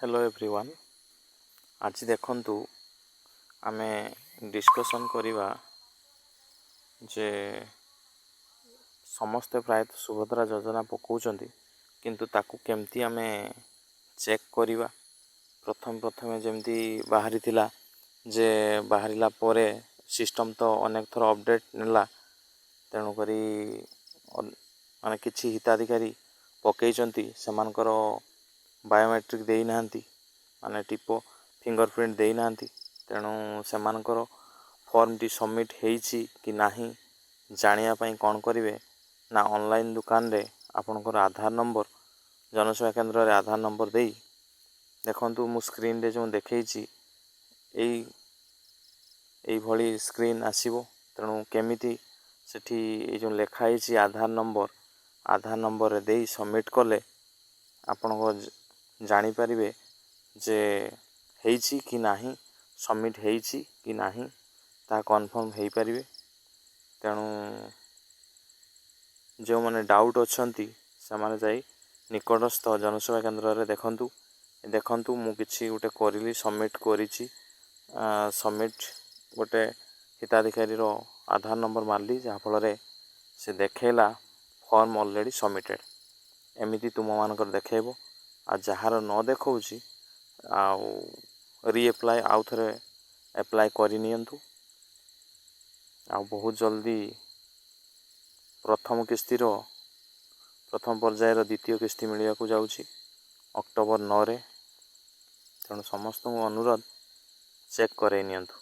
Hello everyone. आज देखंतु आमे डिस्कशन करिवा जे समस्ते प्रायतः सुभद्रा योजना पकाउछंती किंतु ताकू केमती आमे चेक करिवा। प्रथम जेमती बाहरी थिला जे बाहरिला परे सिस्टम तो अनेक थर अपडेट नेला तेणु करी माने किछि हिताधिकारी पकईचंती सेमानकर बायोमेट्रिक देई नांती माने टिपो फिंगरप्रिंट देई नांती तेणु सेमानकर फॉर्म टी सबमिट हेइची कि नाही जानिया पई कोन करिवे ना ऑनलाइन दुकान रे आपनकर आधार नंबर जनसेवा केंद्र रे आधार नंबर देई देखंतु मु स्क्रीन रे जो देखैची एई भली स्क्रीन आसीबो। तेणु केमिति सेठी ए जो लेखा हेइची आधार नंबर रे देई सबमिट कले आपनको जानी परिबे जे हेइची कि नाही सबमिट हेइची कि नाही ता कन्फर्म हेई परिबे। तेणु जो माने डाउट अछंती से माने जाई निकटस्थ जनसेवा केंद्र रे देखंतु मु किछि उटे करिली सबमिट करिछि सबमिट गोटे हिताधिकारी रो आधार नंबर मारली जहा फल रे से देखेला फॉर्म ऑलरेडी सबमिटेड एमिति तुम मानकर देखेबो आ जहार न देखौची रीएप्लाय आउ थरे एप्लाय करि नियंतु आ बहुत जल्दी प्रथम पर्यायर द्वितीय किस्ती मिलिया को जाउची अक्टोबर 9 रे। तेणु समस्त अनुरोध चेक करे नियंतु।